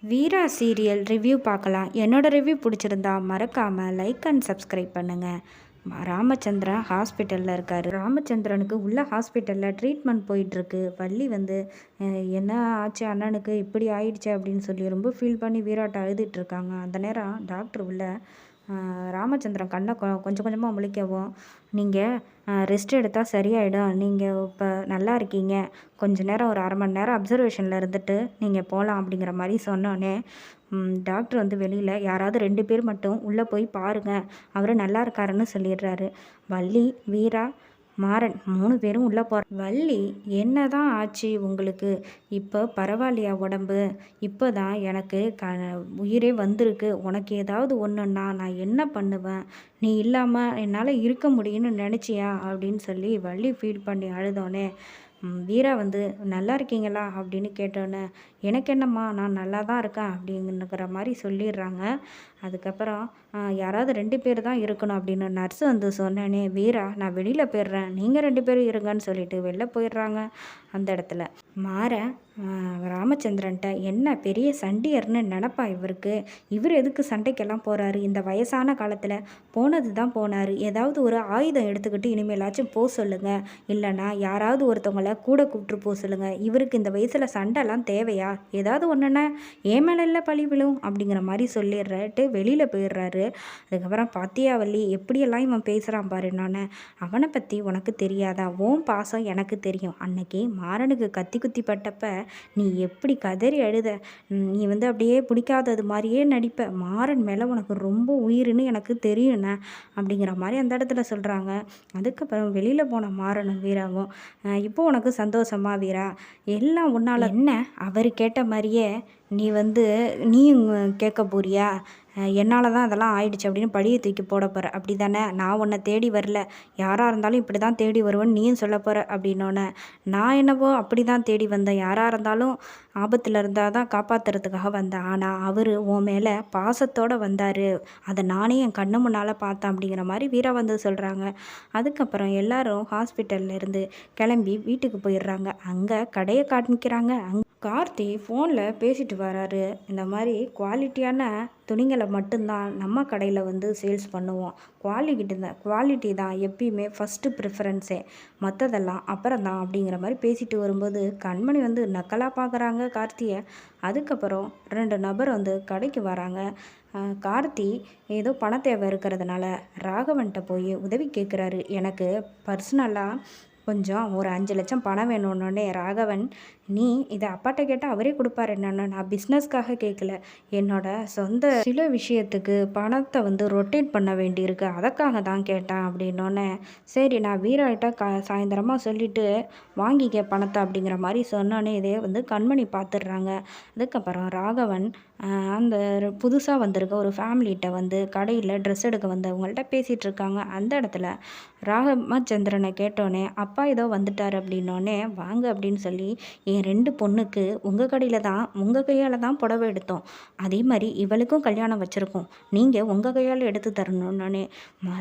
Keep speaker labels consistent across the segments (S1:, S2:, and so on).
S1: வீரா serial review பார்க்கலாம். என்னோட review பிடிச்சிருந்தா மறக்காமல் லைக் அண்ட் சப்ஸ்கிரைப் பண்ணுங்கள். ராமச்சந்திரன் ஹாஸ்பிட்டலில் இருக்கார். ராமச்சந்திரனுக்கு உள்ள ஹாஸ்பிட்டலில் ட்ரீட்மெண்ட் போயிட்டுருக்கு. வள்ளி வந்து என்ன ஆச்சு அண்ணனுக்கு இப்படி ஆயிடுச்சு அப்படின்னு சொல்லி ரொம்ப ஃபீல் பண்ணி வீராட்ட அழுதுட்டுருக்காங்க. அந்த நேரம் டாக்டர் உள்ள ராமச்சந்திரன் கண்ணை கொஞ்சம் கொஞ்சமாக முழிக்கவும், நீங்கள் ரெஸ்ட் எடுத்தால் சரியாயிடும், நீங்கள் இப்போ நல்லா இருக்கீங்க, கொஞ்ச நேரம் ஒரு 1/2 மணி நேரம் அப்சர்வேஷனில் இருந்துட்டு நீங்கள் போகலாம் அப்படிங்கிற மாதிரி சொன்னோன்னே டாக்டர் வந்து வெளியில் யாராவது 2 பேர் மட்டும் உள்ளே போய் பாருங்கள், அவர் நல்லா இருக்காருன்னு சொல்லிடுறாரு. வள்ளி, வீரா, மாறன் 3 பேரும் உள்ளே போகிற. வள்ளி, என்ன தான் ஆச்சு உங்களுக்கு? இப்போ பரவாயில்லையா உடம்பு? இப்போ தான் எனக்கு உயிரே வந்திருக்கு. உனக்கு ஏதாவது ஒன்றுன்னா நான் என்ன பண்ணுவேன்? நீ இல்லாமல் என்னால் இருக்க முடியும்னு நினச்சியா அப்படின்னு சொல்லி வள்ளி ஃபீல் பண்ணி அழுதோன்னே வீரா வந்து நல்லா இருக்கீங்களா அப்படின்னு கேட்டோன்னே, எனக்கு என்னம்மா, நான் நல்லா தான் இருக்கேன் அப்படிங்கிற மாதிரி சொல்லிடுறாங்க. அதுக்கப்புறம் யாராவது 2 பேர் தான் இருக்கணும் அப்படின்னு நர்ஸு வந்து சொன்னேனே, வீரா நான் வெளியில் போயிடுறேன், நீங்கள் 2 பேரும் இருங்கன்னு சொல்லிட்டு வெளில போயிடுறாங்க. அந்த இடத்துல மாற ராமச்சந்திரன்ட்ட, என்ன பெரிய சண்டியர்னு நினப்பா இவருக்கு, இவர் எதுக்கு சண்டைக்கெல்லாம் போகிறாரு? இந்த வயசான காலத்தில் போனது தான் போனார், ஏதாவது ஒரு ஆயுதம் எடுத்துக்கிட்டு இனிமேலாச்சும் போக சொல்லுங்கள், இல்லைனா யாராவது ஒருத்தவங்களை கூட கூப்பிட்டு போக சொல்லுங்கள், இவருக்கு இந்த வயசில் சண்டைலாம் தேவையா? ஏதாவது ஒன்றுன்னா ஏன் மேலே பழி விழும் அப்படிங்கிற மாதிரி சொல்லிடுறட்டு வெளியில் போயிடுறாரு. அதுக்கப்புறம் பாத்தியா வள்ளி, எப்படியெல்லாம் இவன் பேசுகிறான் பாரு, என்னன்னு அவனை பற்றி உனக்கு தெரியாதா? ஓன் பாசம் எனக்கு தெரியும். அன்னைக்கு மாறனுக்கு கத்தி குத்தி பட்டப்ப நீ எப்படி கதறி அழுத, நீ வந்து அப்படியே பிடிக்காதது மாதிரியே நடிப்ப, மாறன் மேலே உனக்கு ரொம்ப உயிர்னு எனக்கு தெரியுண்ணே அப்படிங்கிற மாதிரி அந்த இடத்துல சொல்கிறாங்க. அதுக்கப்புறம் வெளியில் போன மாறனும் வீராவும், இப்போ உனக்கு சந்தோஷமா வீரா? எல்லாம் உன்னால் என்ன? அவர் கேட்ட மாதிரியே நீ வந்து நீயும் கேட்க போறியா? என்னால் தான் அதெல்லாம் ஆயிடுச்சு அப்படின்னு பழியை தூக்கி போட போகிற அப்படி தானே? நான் உன்னை தேடி வரல, யாராக இருந்தாலும் இப்படி தான் தேடி வருவேன்னு நீயும் சொல்ல போகிற அப்படின்னோடனே, நான் என்னவோ அப்படி தான் தேடி வந்தேன், யாராக இருந்தாலும் ஆபத்தில் இருந்தால் தான் காப்பாற்றுறதுக்காக வந்தேன், ஆனால் அவர் உன் மேலே பாசத்தோடு வந்தார், அதை நானே என் கண்ணு முன்னால் பார்த்தேன் அப்படிங்கிற மாதிரி வீரா வந்து சொல்கிறாங்க. அதுக்கப்புறம் எல்லாரும் ஹாஸ்பிட்டல்ல இருந்து கிளம்பி வீட்டுக்கு போயிடுறாங்க. அங்கே கடையை காமிக்கிறாங்க. கார்த்தி ஃபோனில் பேசிட்டு வராரு. இந்த மாதிரி குவாலிட்டியான துணிங்களை மட்டும்தான் நம்ம கடையில் வந்து சேல்ஸ் பண்ணுவோம், குவாலிட்டி தான் எப்பயுமே ஃபஸ்ட்டு ப்ரிஃபரன்ஸே, மற்றதெல்லாம் அப்புறம் தான் அப்படிங்கிற மாதிரி பேசிட்டு வரும்போது கண்மணி வந்து நக்கலாக பார்க்குறாங்க கார்த்தியை. அதுக்கப்புறம் 2 நபர் வந்து கடைக்கு வராங்க. கார்த்தி ஏதோ பண தேவை இருக்கிறதுனால ராகவன்கிட்ட போய் உதவி கேட்குறாரு. எனக்கு பர்சனலாக கொஞ்சம் ஒரு 5 லட்சம் பணம் வேணும்னோடனே ராகவன், நீ இதை அப்பாட்ட கேட்டால் அவரே கொடுப்பாரு, என்னன்னு நான் பிஸ்னஸ்க்காக கேட்கல, என்னோட சொந்த சில விஷயத்துக்கு பணத்தை வந்து ரொட்டேட் பண்ண வேண்டியிருக்கு, அதற்காக தான் கேட்டேன் அப்படின்னோடனே, சரி நான் வீராட்ட சாயந்தரமாக சொல்லிவிட்டு வாங்கிக்க பணத்தை அப்படிங்கிற மாதிரி சொன்னோன்னே இதே வந்து கண்மணி பார்த்துடுறாங்க. அதுக்கப்புறம் ராகவன் அந்த புதுசாக வந்திருக்க ஒரு ஃபேமிலிகிட்ட வந்து கடையில் ட்ரெஸ் எடுக்க வந்தவங்கள்ட்ட பேசிகிட்டு இருக்காங்க. அந்த இடத்துல ராமச்சந்திரனை கேட்டோன்னே, அப்பா ஏதோ வந்துட்டார் அப்படின்னோடனே, வாங்க அப்படின்னு சொல்லி, என் 2 பொண்ணுக்கு உங்கள் கடையில் தான் உங்கள் கையால் தான் புடவை எடுத்தோம், அதே மாதிரி இவளுக்கும் கல்யாணம் வச்சுருக்கோம், நீங்கள் உங்கள் கையால் எடுத்து தரணுன்னே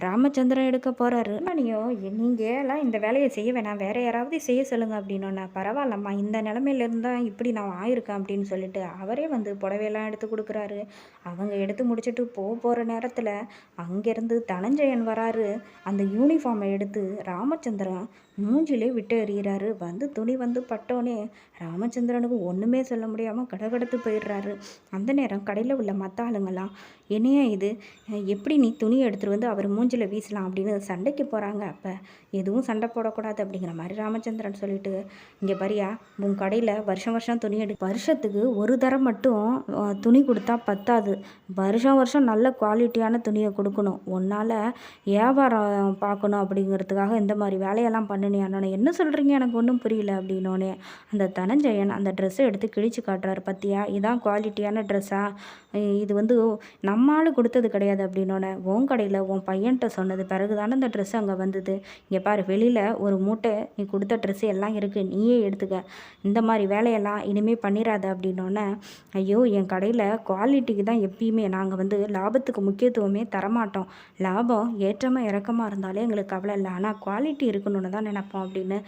S1: ராமச்சந்திரன் எடுக்க போகிறாரு. மணியோ, நீங்கள் எல்லாம் இந்த வேலையை செய்ய வேணாம், வேறு யாராவது செய்ய சொல்லுங்கள் அப்படின்னோன்னே, பரவாயில்லம்மா, இந்த நிலமையிலேருந்து தான் இப்படி நான் ஆயிருக்கேன் அப்படின்னு சொல்லிட்டு அவரே வந்து புடவையெல்லாம் எடுத்து கொடுக்குறாரு. அவங்க எடுத்து முடிச்சுட்டு போகிற நேரத்தில் அங்கேருந்து தனஞ்சயன் வராரு. அந்த யூனிஃபார்மை எடுத்து ராமச்சந்திரன் மூஞ்சிலே விட்டு எறிகிறாரு. வந்து துணி வந்து பட்டோன்னே ராமச்சந்திரனுக்கு ஒன்றுமே சொல்ல முடியாமல் கடகடத்து போயிடுறாரு. அந்த நேரம் கடையில் உள்ள மற்ற ஆளுங்கள்லாம், என்னையா இது, எப்படி நீ துணி எடுத்துகிட்டு வந்து அவர் மூஞ்சில் வீசலாம் அப்படின்னு சண்டைக்கு போகிறாங்க. அப்போ எதுவும் சண்டை போடக்கூடாது அப்படிங்கிற மாதிரி ராமச்சந்திரன் சொல்லிட்டு, இங்கே பாரியா, உன் கடையில் வருஷம் வருஷம் துணி வருஷத்துக்கு ஒரு தரம் மட்டும் துணி கொடுத்தா பத்தாது, வருஷம் நல்ல குவாலிட்டியான துணியை கொடுக்கணும், உன்னால் வியாபாரம் பார்க்கணும் அப்படிங்கிறதுக்காக இந்த மாதிரி வேலையெல்லாம் பண்ணினியானோன்னே, என்ன சொல்கிறீங்க, எனக்கு ஒன்றும் புரியல அப்படின்னோடனே அந்த தனஞ்சயன் அந்த ட்ரெஸ்ஸை எடுத்து கிழிச்சு காட்டுறாரு. பத்தியா, இதான் குவாலிட்டியான ட்ரெஸ்ஸா, இது வந்து நம்மளால் கொடுத்தது கிடையாது அப்படின்னோடனே, உன் கடையில் உன் பையன்கிட்ட சொன்னது பிறகு தானே இந்த ட்ரெஸ் அங்கே வந்தது, இங்கே பாரு, வெளியில் ஒரு மூட்டை நீ கொடுத்த ட்ரெஸ்ஸு எல்லாம் இருக்குது, நீயே எடுத்துக்க, இந்த மாதிரி வேலையெல்லாம் இனிமேல் பண்ணிடாத அப்படின்னோடனே, ஐயோ, என் கடையில் குவாலிட்டிக்கு தான் எப்பயுமே நாங்கள் வந்து லாபத்துக்கு முக்கியத்துவமே தரமாட்டோம், லாபம் ஏற்றமாக இறக்கமாக இருந்தாலே எங்களுக்கு கவலை இல்லை, ஆனால் குவாலிட்டி இருக்கணும்னு தான் நினைப்போம் அப்படின்னு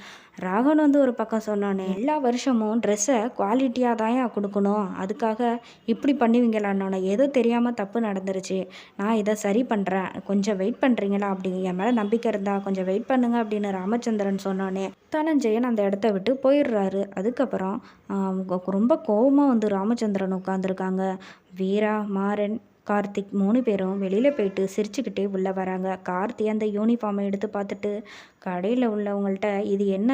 S1: ராகவன் வந்து ஒரு பக்கம் சொன்னானே. எல்லா வருஷமும் ட்ரெஸ்ஸை குவாலிட்டியாக தான் கொடுக்கணும், அதுக்காக இப்படி பண்ணுவீங்களான்னொன்னே, ஏதோ தெரியாமல் தப்பு நடந்துருச்சு, நான் இதை சரி பண்ணுறேன், கொஞ்சம் வெயிட் பண்ணுறீங்களா அப்படி, என் மேலே நம்பிக்கை இருந்தா கொஞ்சம் வெயிட் பண்ணுங்க அப்படின்னு ராமச்சந்திரன் சொன்னோன்னே தனஞ்சயன் அந்த இடத்த விட்டு போயிடுறாரு. அதுக்கப்புறம் ரொம்ப கோவமாக வந்து ராமச்சந்திரன் உட்காந்துருக்காங்க. வீரா, மாறன், கார்த்திக் 3 பேரும் வெளியில் போயிட்டு சிரிச்சுக்கிட்டே உள்ளே வராங்க. கார்த்தி அந்த யூனிஃபார்மை எடுத்து பார்த்துட்டு கடையில் உள்ளவங்கள்ட்ட, இது என்ன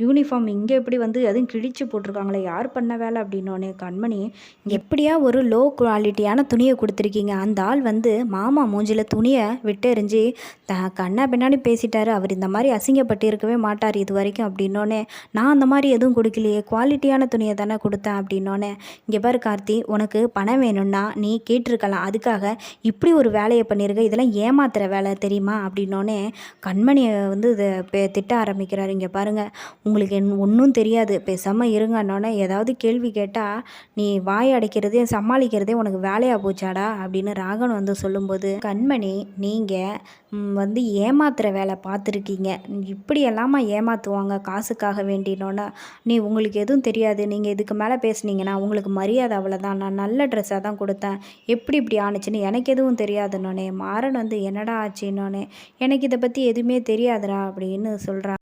S1: யூனிஃபார்ம் இங்கே எப்படி வந்து அதுவும் கிழிச்சு போட்டிருக்காங்களே, யார் பண்ண வேலை அப்படின்னோடனே கண்மணி, எப்படியா ஒரு லோ குவாலிட்டியான துணியை கொடுத்துருக்கீங்க, அந்த ஆள் வந்து மாமா மூஞ்சில் துணியை விட்டெறிஞ்சு கண்ணா பின்னாடி பேசிட்டாரு, அவர் இந்த மாதிரி அசிங்கப்பட்டு இருக்கவே மாட்டார் இது வரைக்கும் அப்படின்னோடனே, நான் அந்த மாதிரி எதுவும் கொடுக்கலையே, குவாலிட்டியான துணியை தானே கொடுத்தேன் அப்படின்னோடனே, இங்கே பாரு கார்த்தி, உனக்கு பணம் வேணும்னா நீ கேட்டிருக்கலாம், அதுக்காக இப்படி ஒரு வேலையை பண்ணியிருக்க, இதெல்லாம் ஏமாத்துற வேலை தெரியுமா அப்படின்னோடனே கண்மணியை வந்து இதை திட்ட ஆரம்பிக்கிறாரு. இங்கே பாருங்கள், உங்களுக்கு ஒன்றும் தெரியாது, பேசாமல் இருங்கன்னொன்னே, ஏதாவது கேள்வி கேட்டால் நீ வாய் அடைக்கிறதே சமாளிக்கிறதே உனக்கு வேலையாக போச்சாடா அப்படின்னு ராகவன் வந்து சொல்லும்போது, கண்மணி நீங்கள் வந்து ஏமாத்துகிற வேலை பார்த்துருக்கீங்க, இப்படியெல்லாமா ஏமாற்றுவாங்க காசுக்காக வேண்டினோன்னா, நீ உங்களுக்கு எதுவும் தெரியாது, நீங்கள் இதுக்கு மேலே பேசுனீங்கன்னா உங்களுக்கு மரியாதை அவ்வளோதான், நான் நல்ல ட்ரெஸ்ஸாக தான் கொடுத்தேன், எப்படி இப்படி ஆணுச்சுன்னு எனக்கு எதுவும் தெரியாதுன்னொன்னே மாறன் வந்து என்னடா ஆச்சுன்னொன்னே, எனக்கு இதை பற்றி எதுவுமே தெரியாதுடா அப்படின்னு சொல்கிறான்.